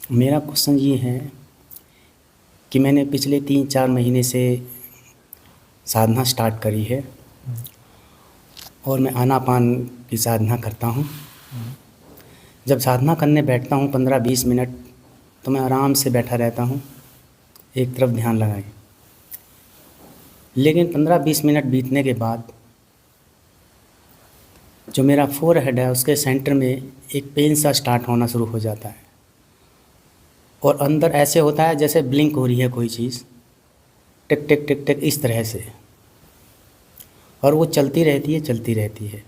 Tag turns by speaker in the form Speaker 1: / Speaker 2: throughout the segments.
Speaker 1: मेरा क्वेश्चन ये है कि मैंने पिछले 3-4 महीने से साधना स्टार्ट करी है और मैं आनापान की साधना करता हूँ। जब साधना करने बैठता हूँ 15-20 मिनट तो मैं आराम से बैठा रहता हूँ, एक तरफ ध्यान लगाए। लेकिन 15-20 मिनट बीतने के बाद जो मेरा फोरहेड है उसके सेंटर में एक पेन सा स्टार्ट होना शुरू हो जाता है और अंदर ऐसे होता है जैसे ब्लिंक हो रही है कोई चीज़, टिक टिक टिक टिक इस तरह से, और वो चलती रहती है चलती रहती है।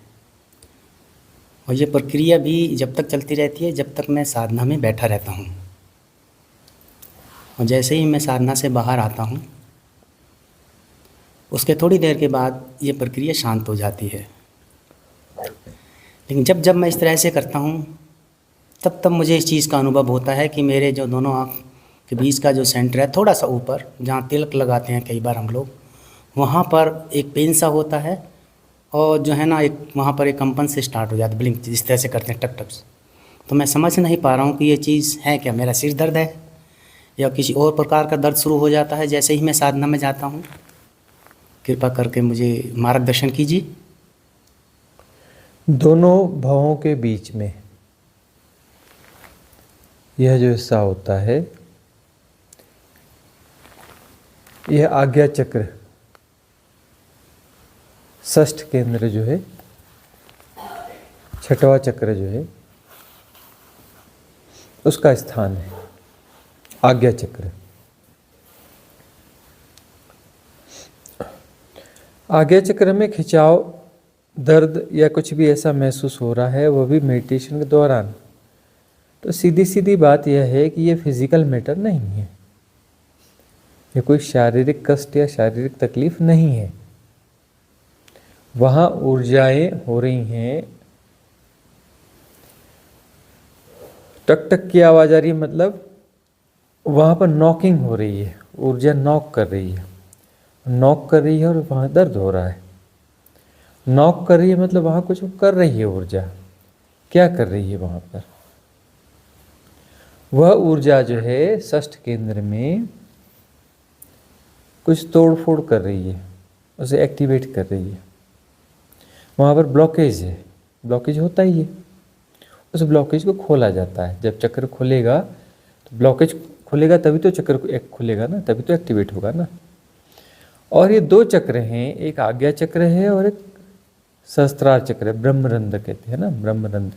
Speaker 1: और ये प्रक्रिया भी जब तक चलती रहती है जब तक मैं साधना में बैठा रहता हूँ, और जैसे ही मैं साधना से बाहर आता हूँ उसके थोड़ी देर के बाद ये प्रक्रिया शांत हो जाती है। लेकिन जब जब मैं इस तरह से करता हूँ तब तब मुझे इस चीज़ का अनुभव होता है कि मेरे जो दोनों आँख के बीच का जो सेंटर है थोड़ा सा ऊपर, जहाँ तिलक लगाते हैं कई बार हम लोग, वहाँ पर एक पेन सा होता है और जो है ना एक वहाँ पर एक कंपन से स्टार्ट हो जाता है, ब्लिंक जिस तरह से करते हैं टक टक से। तो मैं समझ नहीं पा रहा हूँ कि ये चीज़ है क्या, मेरा सिर दर्द है या किसी और प्रकार का दर्द शुरू हो जाता है जैसे ही मैं साधना में जाता हूँ। कृपा करके मुझे मार्गदर्शन कीजिए।
Speaker 2: दोनों भवों के बीच में यह जो हिस्सा होता है, यह आज्ञा चक्र, षष्ठ केंद्र जो है, छठवां चक्र जो है, उसका स्थान है आज्ञा चक्र। आज्ञा चक्र में खिंचाव, दर्द या कुछ भी ऐसा महसूस हो रहा है, वह भी मेडिटेशन के दौरान, तो सीधी सीधी बात यह है कि यह फिजिकल मैटर नहीं है, यह कोई शारीरिक कष्ट या शारीरिक तकलीफ नहीं है। वहाँ ऊर्जाएं हो रही हैं, टक टक की आवाज़ आ रही है, मतलब वहाँ पर नॉकिंग हो रही है, ऊर्जा नॉक कर रही है, नॉक कर रही है और वहाँ दर्द हो रहा है। नॉक कर रही है मतलब वहाँ कुछ कर रही है ऊर्जा। क्या कर रही है वहाँ पर? वह ऊर्जा जो है षष्ठ केंद्र में कुछ तोड़ फोड़ कर रही है, उसे एक्टिवेट कर रही है। वहाँ पर ब्लॉकेज है, ब्लॉकेज होता ही है, उस ब्लॉकेज को खोला जाता है। जब चक्र खुलेगा तो ब्लॉकेज खुलेगा तभी तो चक्र खुलेगा ना, तभी तो एक्टिवेट होगा ना। और ये दो चक्र हैं, एक आज्ञा चक्र है और एक सहस्त्रार चक्र है, ब्रह्मरंध्र कहते हैं ना, ब्रह्मरंध्र।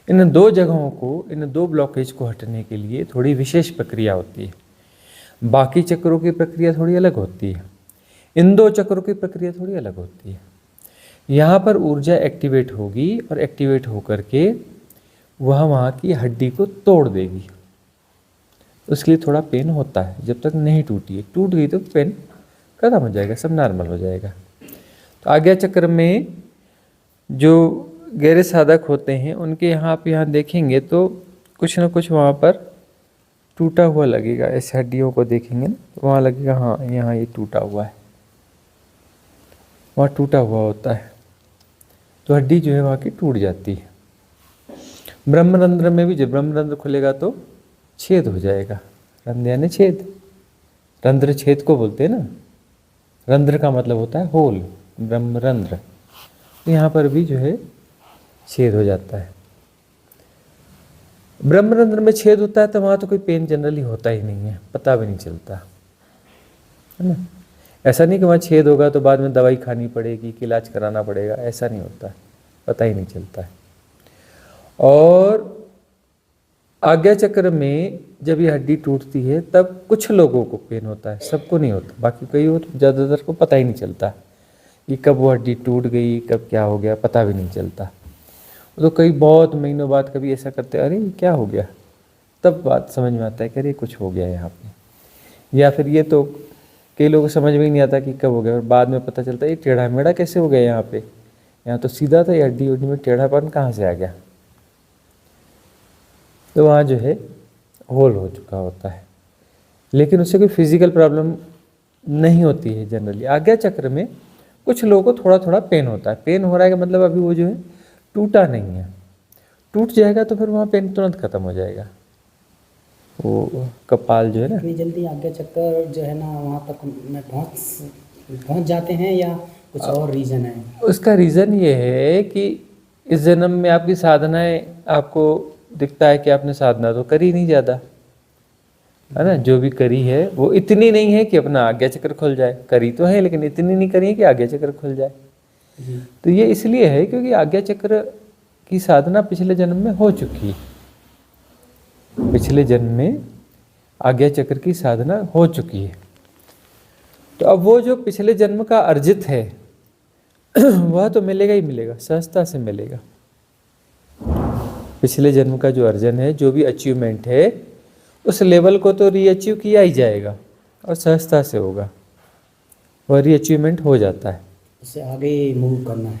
Speaker 2: इन दो जगहों को, इन दो ब्लॉकेज को हटने के लिए थोड़ी विशेष प्रक्रिया होती है। बाकी चक्रों की प्रक्रिया थोड़ी अलग होती है, इन दो चक्रों की प्रक्रिया थोड़ी अलग होती है। यहाँ पर ऊर्जा एक्टिवेट होगी और एक्टिवेट होकर के वहाँ की हड्डी को तोड़ देगी। उसके लिए थोड़ा पेन होता है जब तक नहीं टूटी है, टूट गई तो पेन खत्म हो जाएगा, सब नॉर्मल हो जाएगा। तो आज्ञा चक्र में जो गहरे साधक होते हैं उनके यहाँ आप यहाँ देखेंगे तो कुछ ना कुछ वहाँ पर टूटा हुआ लगेगा। ऐसे हड्डियों को देखेंगे ना तो वहाँ लगेगा हाँ यहाँ ये टूटा हुआ है, वहाँ टूटा हुआ होता है, तो हड्डी जो है वहाँ की टूट जाती है। ब्रह्मरंध्र में भी जब ब्रह्मरंध्र खुलेगा तो छेद हो जाएगा। रंध्र यानी छेद, रंध्र छेद को बोलते हैं ना, रंध्र का मतलब होता है होल, ब्रह्मरंध्र। तो यहाँ पर भी जो है छेद हो जाता है। ब्रह्मरंध्र में छेद होता है तो वहाँ तो कोई पेन जनरली होता ही नहीं है, पता भी नहीं चलता है ना। ऐसा नहीं कि वहाँ छेद होगा तो बाद में दवाई खानी पड़ेगी कि इलाज कराना पड़ेगा, ऐसा नहीं होता है, पता ही नहीं चलता है। और आज्ञा चक्र में जब ये हड्डी टूटती है तब कुछ लोगों को पेन होता है, सबको नहीं होता। बाकी कई हो तो ज़्यादातर को पता ही नहीं चलता कि कब वो हड्डी टूट गई, कब क्या हो गया, पता भी नहीं चलता। तो कई बहुत महीनों बाद कभी ऐसा करते अरे क्या हो गया, तब बात समझ में आता है कि अरे कुछ हो गया यहाँ पे। या फिर ये तो कई लोगों को समझ में ही नहीं आता कि कब हो गया, और बाद में पता चलता है ये टेढ़ा मेढ़ा कैसे हो गया यहाँ पे, यहाँ तो सीधा था, ये हड्डी उड्डी में टेढ़ापन कहाँ से आ गया। तो वहाँ जो है होल हो चुका होता है, लेकिन उससे कोई फिजिकल प्रॉब्लम नहीं होती है जनरली। आज्ञा चक्र में कुछ लोगों को थोड़ा थोड़ा पेन होता है। पेन हो रहा है कि मतलब अभी वो जो है टूटा नहीं है, टूट जाएगा तो फिर वहाँ पेन तुरंत खत्म हो जाएगा। वो कपाल जो है ना,
Speaker 1: इतनी जल्दी आज्ञा चक्र जो है ना वहाँ तक मैं पहुँच जाते हैं या कुछ और रीज़न है?
Speaker 2: उसका रीज़न ये है कि इस जन्म में आपकी साधनाएं, आपको दिखता है कि आपने साधना तो करी नहीं ज़्यादा, है ना। जो भी करी है वो इतनी नहीं है कि अपना आज्ञा चक्र खुल जाए, करी तो है लेकिन इतनी नहीं करी है कि आज्ञा चक्र खुल जाए।
Speaker 1: जी।
Speaker 2: तो ये इसलिए है क्योंकि आज्ञा चक्र की साधना पिछले जन्म में हो चुकी है। पिछले जन्म में आज्ञा चक्र की साधना हो चुकी है। तो अब वो जो पिछले जन्म का अर्जित है वह तो मिलेगा ही मिलेगा, सहजता से मिलेगा। पिछले जन्म का जो अर्जन है, जो भी अचीवमेंट है, उस लेवल को तो रीअचीव किया ही जाएगा और सहजता से होगा, वह रीअचीवमेंट हो जाता है।
Speaker 1: उससे आगे मूव करना है।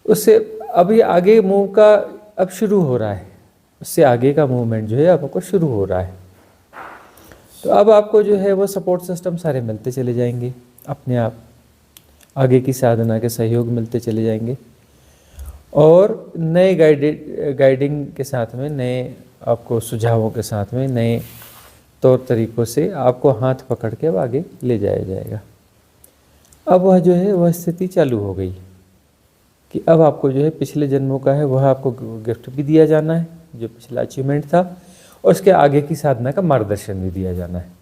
Speaker 2: उससे अभी आगे मूव का अब शुरू हो रहा है, उससे आगे का मूवमेंट जो है अब आपको शुरू हो रहा है। तो अब आपको जो है वो सपोर्ट सिस्टम सारे मिलते चले जाएंगे, अपने आप आगे की साधना के सहयोग मिलते चले जाएंगे और नए गाइडिंग के साथ में, नए आपको सुझावों के साथ में, नए तौर तरीक़ों से आपको हाथ पकड़ के अब आगे ले जाया जाएगा। अब वह जो है वह स्थिति चालू हो गई कि अब आपको जो है पिछले जन्मों का है वह आपको गिफ्ट भी दिया जाना है, जो पिछला अचीवमेंट था, और उसके आगे की साधना का मार्गदर्शन भी दिया जाना है।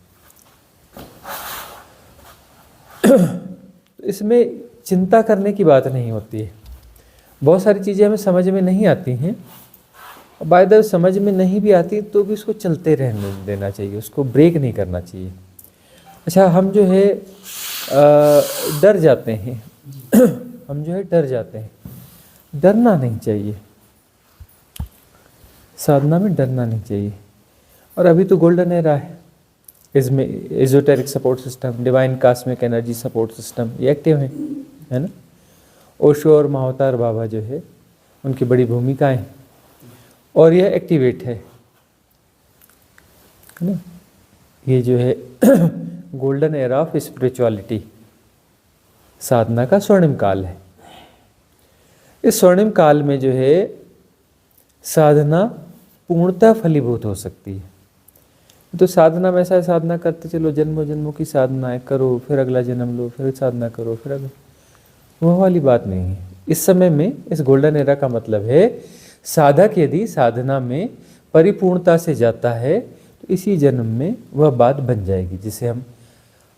Speaker 2: इसमें चिंता करने की बात नहीं होती है। बहुत सारी चीज़ें हमें समझ में नहीं आती हैं, बाय द वे समझ में नहीं भी आती तो भी उसको चलते रहने देना चाहिए, उसको ब्रेक नहीं करना चाहिए। अच्छा, हम जो है डर जाते हैं हम जो है डर जाते हैं, डरना नहीं चाहिए, साधना में डरना नहीं चाहिए। और अभी तो गोल्डन एरा है, इसमें esoteric support system, divine cosmic energy support system ये एक्टिव है ना। ओशो और महावतार बाबा जो है उनकी बड़ी भूमिकाएं हैं और यह एक्टिवेट है ना। ये जो है गोल्डन एरा ऑफ स्पिरिचुअलिटी, साधना का स्वर्णिम काल है। इस स्वर्णिम काल में जो है साधना पूर्णतः फलीभूत हो सकती है। तो साधना में ऐसा है, साधना करते चलो, जन्मों जन्मों की साधनाएं करो, फिर अगला जन्म लो, फिर साधना करो, फिर अगला, वह वाली बात नहीं है। इस समय में, इस गोल्डन एरा का मतलब है साधक यदि साधना में परिपूर्णता से जाता है तो इसी जन्म में वह बात बन जाएगी, जिसे हम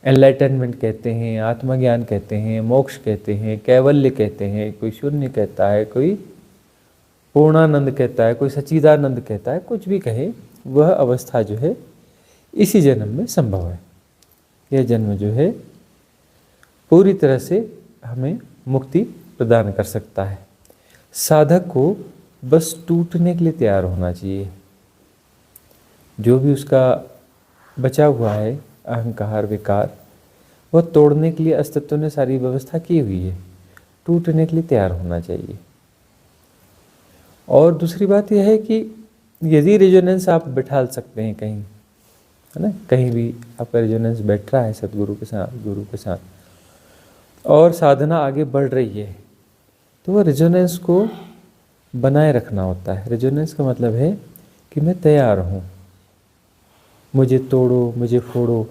Speaker 2: एनलाइटनमेंट कहते हैं, आत्मज्ञान कहते हैं, मोक्ष कहते हैं, कैवल्य कहते हैं, कोई शून्य कहता है, कोई पूर्णानंद कहता है, कोई सच्चिदानंद कहता है, कुछ भी कहे, वह अवस्था जो है इसी जन्म में संभव है। यह जन्म जो है पूरी तरह से हमें मुक्ति प्रदान कर सकता है। साधक को बस टूटने के लिए तैयार होना चाहिए। जो भी उसका बचा हुआ है अहंकार, विकार, वह तोड़ने के लिए अस्तित्व ने सारी व्यवस्था की हुई है, टूटने के लिए तैयार होना चाहिए। और दूसरी बात यह है कि यदि रेजोनेंस आप बिठा सकते हैं कहीं, है ना, कहीं भी आपका रेजोनेंस बैठ रहा है सतगुरु के साथ, गुरु के साथ, और साधना आगे बढ़ रही है, तो वह रेजोनेंस को बनाए रखना होता है। रेजोनेंस का मतलब है कि मैं तैयार हूँ, मुझे तोड़ो, मुझे फोड़ो,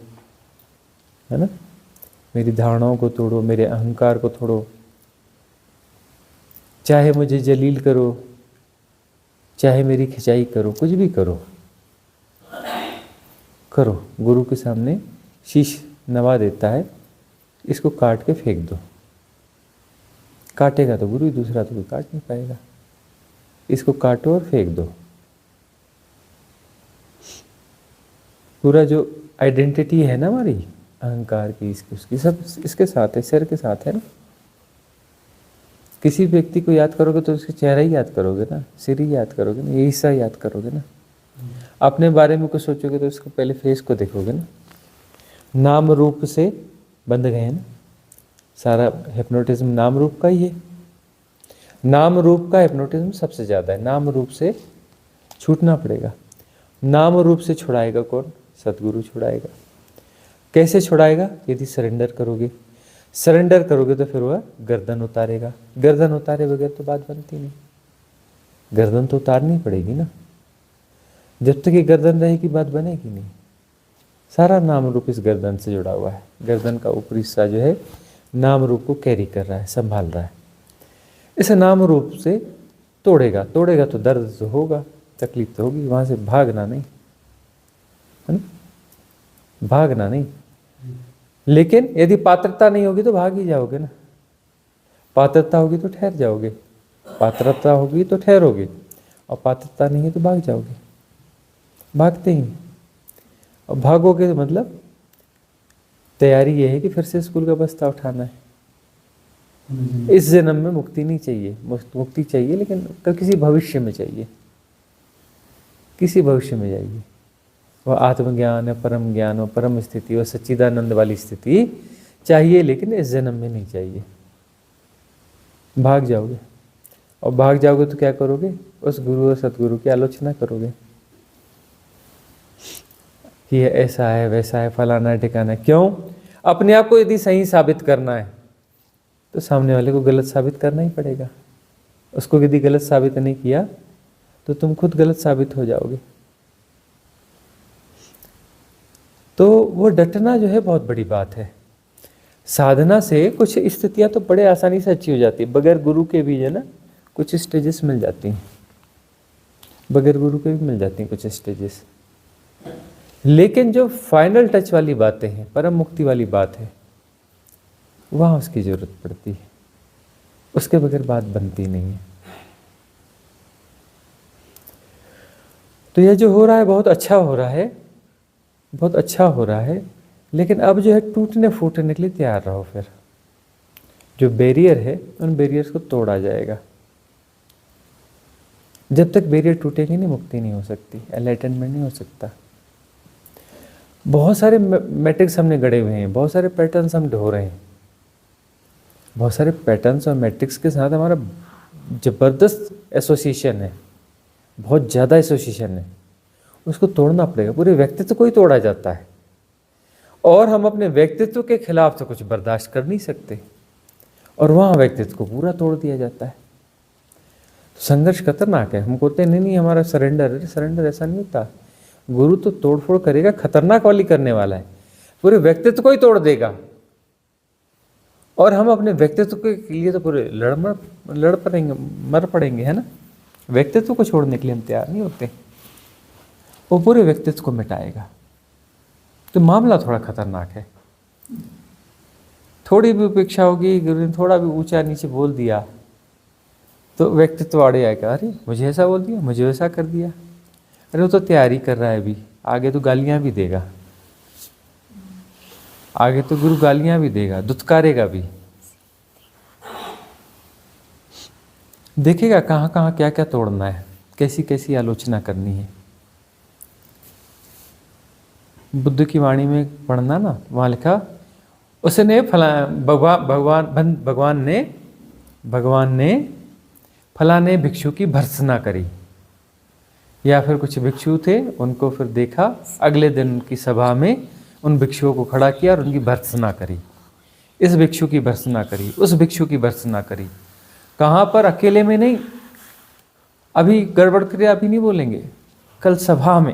Speaker 2: है ना, मेरी धारणाओं को तोड़ो, मेरे अहंकार को तोड़ो, चाहे मुझे जलील करो, चाहे मेरी खिंचाई करो, कुछ भी करो, करो। गुरु के सामने शीश नवा देता है, इसको काट के फेंक दो। काटेगा तो गुरु ही, दूसरा तो कोई काट नहीं पाएगा। इसको काटो और फेंक दो। पूरा जो आइडेंटिटी है ना हमारी अहंकार की, इसकी, उसकी, सब इसके साथ है, सिर के साथ है ना। किसी व्यक्ति को याद करोगे तो उसका चेहरा ही याद करोगे ना, सिर ही याद करोगे ना, ये हिस्सा याद करोगे ना। अपने बारे में कुछ सोचोगे तो उसको पहले फेस को देखोगे ना। नाम रूप से बंध गए हैं ना, सारा हिप्नोटिज्म नाम रूप का ही है। नाम रूप का हिप्नोटिज्म सबसे ज़्यादा है। नाम रूप से छूटना पड़ेगा। नाम रूप से छुड़ाएगा कौन? सतगुरु छुड़ाएगा। कैसे छुड़ाएगा? यदि सरेंडर करोगे। सरेंडर करोगे तो फिर वह गर्दन उतारेगा। गर्दन उतारे बगैर तो बात बनती नहीं, गर्दन तो उतारनी पड़ेगी ना। जब तक ये गर्दन रहेगी बात बनेगी नहीं। सारा नाम रूप इस गर्दन से जुड़ा हुआ है। गर्दन का ऊपरी हिस्सा जो है नाम रूप को कैरी कर रहा है, संभाल रहा है। इस नाम रूप से तोड़ेगा तो दर्द तो होगा, तकलीफ तो होगी, वहाँ से भागना नहीं, है ना, भागना नहीं। लेकिन यदि पात्रता नहीं होगी तो भाग ही जाओगे ना। पात्रता होगी तो ठहर जाओगे, पात्रता होगी तो ठहरोगे, और पात्रता नहीं है तो भाग जाओगे, भागते ही। और भागोगे तो मतलब तैयारी ये है कि फिर से स्कूल का बस्ता उठाना है। इस जन्म में मुक्ति नहीं चाहिए, मुक्ति चाहिए लेकिन किसी भविष्य में चाहिए, किसी भविष्य में जाइए। वह आत्मज्ञान है, परम ज्ञान और परम स्थिति, वह सच्चिदानंद वाली स्थिति चाहिए, लेकिन इस जन्म में नहीं चाहिए। भाग जाओगे, और भाग जाओगे तो क्या करोगे? उस गुरु और सतगुरु की आलोचना करोगे कि ये ऐसा है, वैसा है, फलाना ठिकाना है। क्यों? अपने आप को यदि सही साबित करना है तो सामने वाले को गलत साबित करना ही पड़ेगा। उसको यदि गलत साबित नहीं किया तो तुम खुद गलत साबित हो जाओगे। तो वो डटना जो है बहुत बड़ी बात है। साधना से कुछ स्थितियां तो बड़े आसानी से अच्छी हो जाती है, बगैर गुरु के भी है ना कुछ स्टेजेस मिल जाती हैं, बगैर गुरु के भी मिल जाती हैं कुछ स्टेजेस। लेकिन जो फाइनल टच वाली बातें हैं, परम मुक्ति वाली बात है, वहाँ उसकी जरूरत पड़ती है, उसके बगैर बात बनती नहीं है। तो यह जो हो रहा है बहुत अच्छा हो रहा है, बहुत अच्छा हो रहा है, लेकिन अब जो है टूटने फूटने के लिए तैयार रहो। फिर जो बैरियर है उन बैरियर्स को तोड़ा जाएगा। जब तक बैरियर टूटेंगे नहीं, मुक्ति नहीं हो सकती, एनलाइटनमेंट नहीं हो सकता। बहुत सारे मैट्रिक्स हमने गड़े हुए हैं, बहुत सारे पैटर्न्स हम ढो रहे हैं, बहुत सारे पैटर्न्स और मैट्रिक्स के साथ हमारा जबरदस्त एसोसिएशन है, बहुत ज़्यादा एसोसिएशन है। उसको तोड़ना पड़ेगा। पूरे व्यक्तित्व को ही तोड़ा जाता है, और हम अपने व्यक्तित्व के खिलाफ तो कुछ बर्दाश्त कर नहीं सकते, और वहाँ व्यक्तित्व को पूरा तोड़ दिया जाता है। तो संघर्ष खतरनाक है। हम कहते हैं नहीं हमारा सरेंडर, अरे सरेंडर ऐसा नहीं होता। गुरु तो तोड़फोड़ करेगा, खतरनाक वाली करने वाला है, पूरे व्यक्तित्व को ही तोड़ देगा। और हम अपने व्यक्तित्व के लिए तो पूरे लड़ पड़ेंगे, मर पड़ेंगे, है ना। व्यक्तित्व को छोड़ने के लिए हम तैयार नहीं होते, वो पूरे व्यक्तित्व को मिटाएगा। तो मामला थोड़ा खतरनाक है। थोड़ी भी उपेक्षा होगी, गुरु ने थोड़ा भी ऊंचा नीचे बोल दिया तो व्यक्तित्व आड़े आएगा, अरे मुझे ऐसा बोल दिया, मुझे वैसा कर दिया। अरे वो तो तैयारी कर रहा है अभी, आगे तो गालियां भी देगा, आगे तो गुरु गालियां भी देगा, दुत्कारेगा भी, देखेगा कहाँ कहाँ क्या क्या तोड़ना है, कैसी कैसी आलोचना करनी है। बुद्ध की वाणी में पढ़ना ना, वहाँ लिखा उसने भगवान ने फलाने भिक्षु की भर्त्सना करी, या फिर कुछ भिक्षु थे उनको फिर देखा, अगले दिन उनकी सभा में उन भिक्षुओं को खड़ा किया और उनकी भर्त्सना करी। इस भिक्षु की भर्त्सना करी, उस भिक्षु की भर्त्सना करी। कहाँ पर? अकेले में नहीं, अभी गड़बड़ करे अभी नहीं बोलेंगे, कल सभा में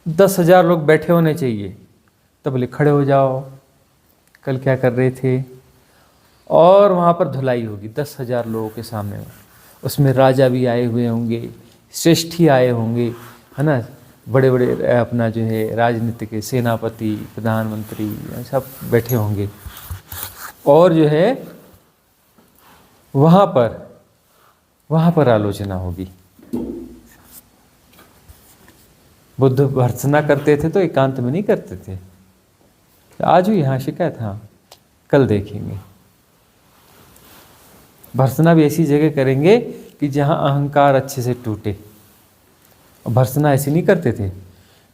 Speaker 2: 10,000 लोग बैठे होने चाहिए, तब बोले खड़े हो जाओ, कल क्या कर रहे थे। और वहाँ पर धुलाई होगी 10,000 लोगों के सामने, उसमें राजा भी आए हुए होंगे, श्रेष्ठी आए होंगे, है ना, बड़े बड़े अपना जो है राजनीति के सेनापति, प्रधानमंत्री सब बैठे होंगे। और जो है वहाँ पर आलोचना होगी। बुद्ध भर्त्सना करते थे तो एकांत में नहीं करते थे। आज भी यहाँ शिकायत, हाँ कल देखेंगे। भर्त्सना भी ऐसी जगह करेंगे कि जहाँ अहंकार अच्छे से टूटे। भर्त्सना ऐसी नहीं करते थे,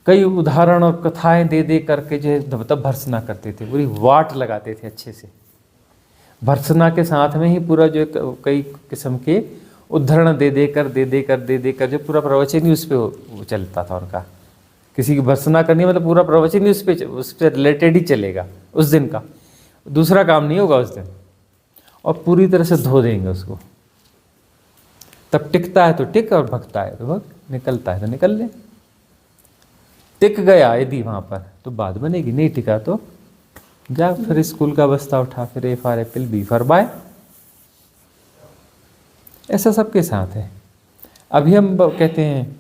Speaker 2: कई उदाहरण और कथाएं दे दे करके जो है तब भर्त्सना करते थे, पूरी वाट लगाते थे अच्छे से। भर्त्सना के साथ में ही पूरा जो कई किस्म के उदाहरण दे देकर जो पूरा प्रवचन ही उस पर चलता था उनका। किसी की भर्त्सना करनी मतलब पूरा प्रवचन ही उस पर रिलेटेड ही चलेगा उस दिन का, दूसरा काम नहीं होगा उस दिन, और पूरी तरह से धो देंगे उसको। तब टिकता है तो टिक और भगता है तो भग। निकलता है तो निकल ले। टिक गया यदि वहाँ पर तो बात बनेगी, नहीं टिका तो जा फिर स्कूल का बस्ता उठा, फिर A for apple, B for boy. ऐसा सबके साथ है। अभी हम कहते हैं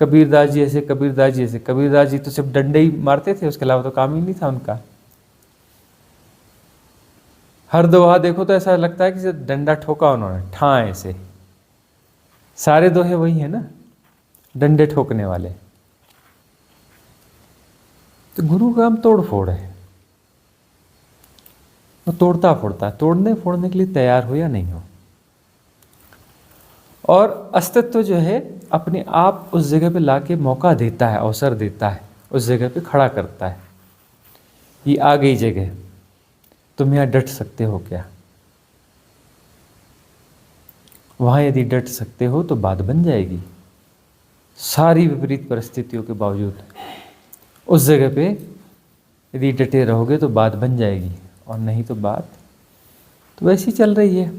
Speaker 2: कबीरदास जी ऐसे, कबीरदास जी ऐसे। कबीरदास जी तो सिर्फ डंडे ही मारते थे, उसके अलावा तो काम ही नहीं था उनका। हर दोहा देखो तो ऐसा लगता है कि डंडा ठोका उन्होंने, ठाए से। सारे दोहे वही है ना, डंडे ठोकने वाले। तो गुरु का काम तोड़ फोड़ है, वो तोड़ता फोड़ता है। तोड़ने फोड़ने के लिए तैयार हो या नहीं हो। और अस्तित्व जो है अपने आप उस जगह पे लाके मौका देता है, अवसर देता है, उस जगह पे खड़ा करता है। ये आ गई जगह, तुम यहाँ डट सकते हो क्या? वहाँ यदि डट सकते हो तो बात बन जाएगी। सारी विपरीत परिस्थितियों के बावजूद उस जगह पे यदि डटे रहोगे तो बात बन जाएगी, और नहीं तो बात तो वैसी चल रही है।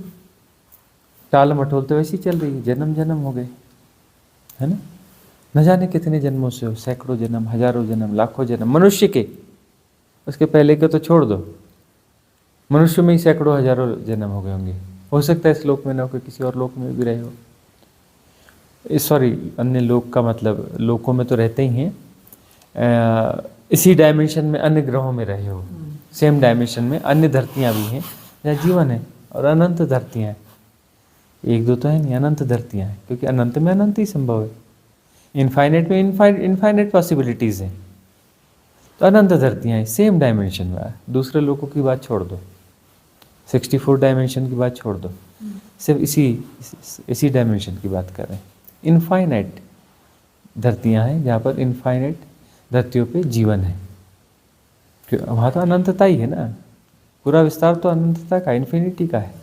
Speaker 2: टाल मटोल तो वैसी चल रही है, जन्म जन्म हो गए, है ना। न जाने कितने जन्मों से हो, सैकड़ों जन्म, हजारों जन्म, लाखों जन्म मनुष्य के, उसके पहले के तो छोड़ दो। मनुष्य में ही सैकड़ों हजारों जन्म हो गए होंगे। हो सकता है इस लोक में ना हो, किसी और लोक में भी रहे हो। सॉरी, अन्य लोक का मतलब लोकों में तो रहते ही हैं, इसी डायमेंशन में अन्य ग्रहों में रहे हो, सेम डायमेंशन में अन्य धरतियां भी हैं जहाँ जीवन है, और अनंत धरतियां हैं। एक दो तो है नहीं, अनंत धरतियां हैं, क्योंकि अनंत में अनंत ही संभव है, इनफाइनेट में इनफाइनेट पॉसिबिलिटीज़ हैं। तो अनंत धरतियां हैं, सेम डायमेंशन में। दूसरे लोगों की बात छोड़ दो, 64 डायमेंशन की बात छोड़ दो, सिर्फ इसी डायमेंशन की बात कर रहे हैं। इनफाइनाइट धरतियां हैं जहाँ पर इनफाइनाइट धरतियों पे जीवन है। वहाँ तो अनंतता ही है ना, पूरा विस्तार तो अनंतता का, इन्फिनिटी का है।